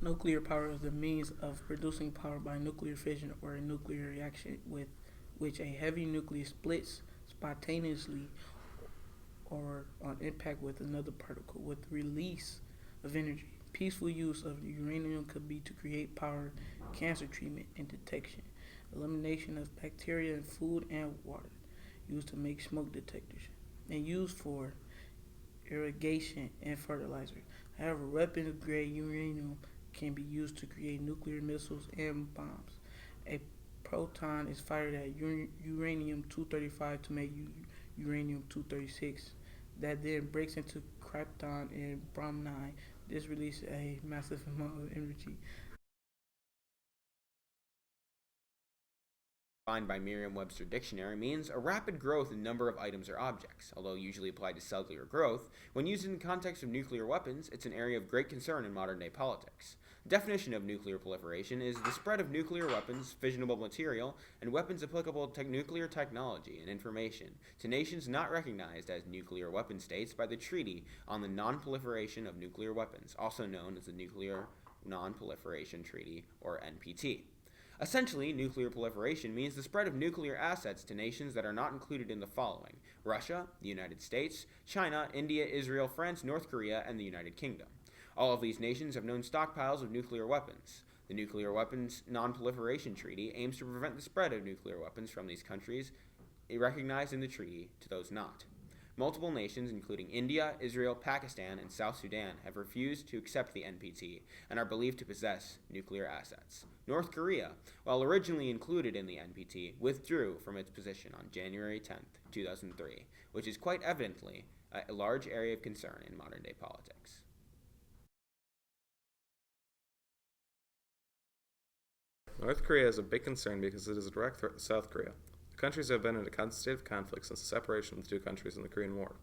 Nuclear power is the means of producing power by nuclear fission or a nuclear reaction with which a heavy nucleus splits spontaneously or on impact with another particle with release of energy. Peaceful use of uranium could be to create power, cancer treatment and detection, elimination of bacteria in food and water, used to make smoke detectors, and used for irrigation and fertilizer. However, weapons grade uranium can be used to create nuclear missiles and bombs. A proton is fired at uranium 235 to make uranium 236 that then breaks into krypton and bromine. This releases a massive amount of energy. Defined by Merriam-Webster Dictionary means a rapid growth in number of items or objects. Although usually applied to cellular growth, when used in the context of nuclear weapons, it's an area of great concern in modern-day politics. The definition of nuclear proliferation is the spread of nuclear weapons, fissionable material, and weapons applicable to nuclear technology and information to nations not recognized as nuclear weapon states by the Treaty on the Non-Proliferation of Nuclear Weapons, also known as the Nuclear Non-Proliferation Treaty, or NPT. Essentially, nuclear proliferation means the spread of nuclear assets to nations that are not included in the following: Russia, the United States, China, India, Israel, France, North Korea, and the United Kingdom. All of these nations have known stockpiles of nuclear weapons. The Nuclear Weapons Non-Proliferation Treaty aims to prevent the spread of nuclear weapons from these countries recognized in the treaty to those not. Multiple nations, including India, Israel, Pakistan, and South Sudan, have refused to accept the NPT and are believed to possess nuclear assets. North Korea, while originally included in the NPT, withdrew from its position on January 10, 2003, which is quite evidently a large area of concern in modern day politics. North Korea is a big concern because it is a direct threat to South Korea. The countries have been in a constant state of conflict since the separation of the two countries in the Korean War.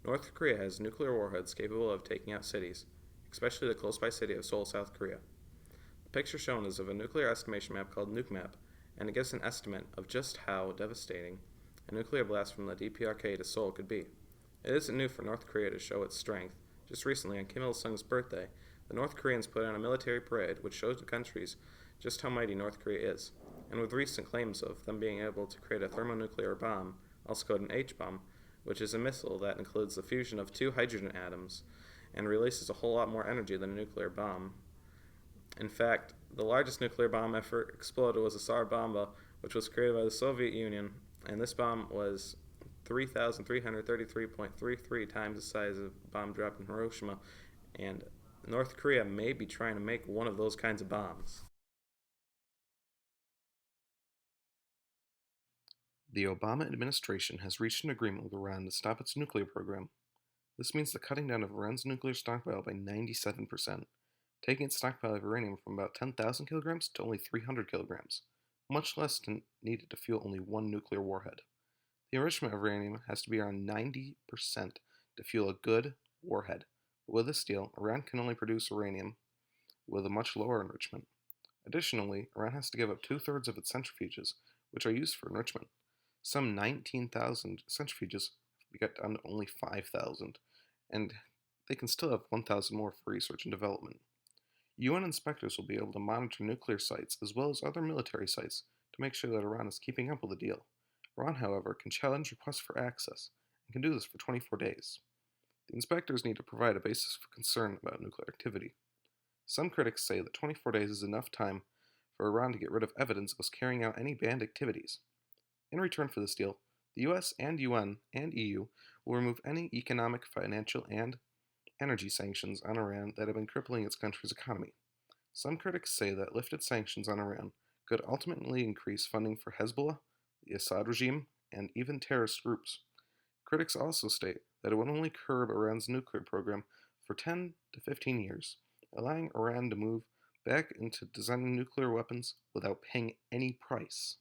North Korea has nuclear warheads capable of taking out cities, especially the close by city of Seoul, South Korea. The picture shown is of a nuclear estimation map called NukeMap, and it gives an estimate of just how devastating a nuclear blast from the DPRK to Seoul could be. It isn't new for North Korea to show its strength. Just recently, on Kim Il sung's birthday, the North Koreans put on a military parade which shows the countries just how mighty North Korea is, and with recent claims of them being able to create a thermonuclear bomb, also called an H-bomb, which is a missile that includes the fusion of two hydrogen atoms and releases a whole lot more energy than a nuclear bomb. In fact, the largest nuclear bomb ever exploded was the Tsar Bomba, which was created by the Soviet Union, and this bomb was 3,333.33 times the size of a bomb dropped in Hiroshima, and North Korea may be trying to make one of those kinds of bombs. The Obama administration has reached an agreement with Iran to stop its nuclear program. This means the cutting down of Iran's nuclear stockpile by 97%, taking its stockpile of uranium from about 10,000 kilograms to only 300 kilograms, much less than needed to fuel only one nuclear warhead. The enrichment of uranium has to be around 90% to fuel a good warhead, but with this deal, Iran can only produce uranium with a much lower enrichment. Additionally, Iran has to give up two-thirds of its centrifuges, which are used for enrichment. Some 19,000 centrifuges got down to only 5,000, and they can still have 1,000 more for research and development. UN inspectors will be able to monitor nuclear sites as well as other military sites to make sure that Iran is keeping up with the deal. Iran, however, can challenge requests for access and can do this for 24 days. The inspectors need to provide a basis for concern about nuclear activity. Some critics say that 24 days is enough time for Iran to get rid of evidence it was carrying out any banned activities. In return for this deal, the US and UN and EU will remove any economic, financial, and energy sanctions on Iran that have been crippling its country's economy. Some critics say that lifted sanctions on Iran could ultimately increase funding for Hezbollah, the Assad regime, and even terrorist groups. Critics also state that it would only curb Iran's nuclear program for 10 to 15 years, allowing Iran to move back into designing nuclear weapons without paying any price.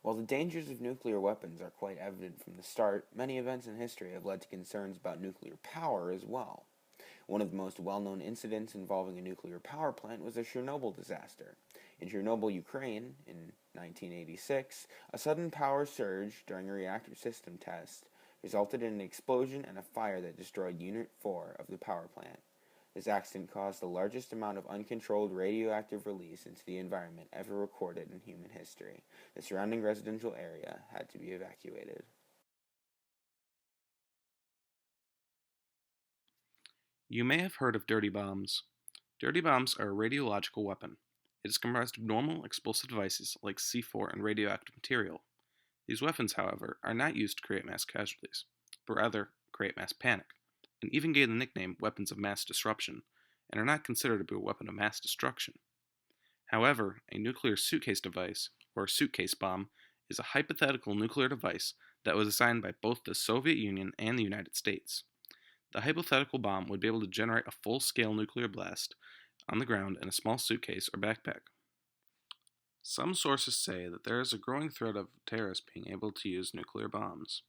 While the dangers of nuclear weapons are quite evident from the start, many events in history have led to concerns about nuclear power as well. One of the most well-known incidents involving a nuclear power plant was the Chernobyl disaster. In Chernobyl, Ukraine, in 1986, a sudden power surge during a reactor system test resulted in an explosion and a fire that destroyed Unit 4 of the power plant. This accident caused the largest amount of uncontrolled radioactive release into the environment ever recorded in human history. The surrounding residential area had to be evacuated. You may have heard of dirty bombs. Dirty bombs are a radiological weapon. It is comprised of normal explosive devices like C4 and radioactive material. These weapons, however, are not used to create mass casualties, but rather create mass panic, and even gain the nickname weapons of mass disruption, and are not considered to be a weapon of mass destruction. However, a nuclear suitcase device, or suitcase bomb, is a hypothetical nuclear device that was designed by both the Soviet Union and the United States. The hypothetical bomb would be able to generate a full-scale nuclear blast on the ground in a small suitcase or backpack. Some sources say that there is a growing threat of terrorists being able to use nuclear bombs.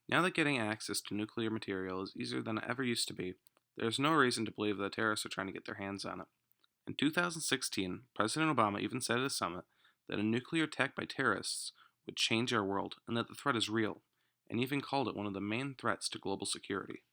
Now that getting access to nuclear material is easier than it ever used to be, there is no reason to believe that terrorists are trying to get their hands on it. In 2016, President Obama even said at a summit that a nuclear attack by terrorists would change our world and that the threat is real, and even called it one of the main threats to global security.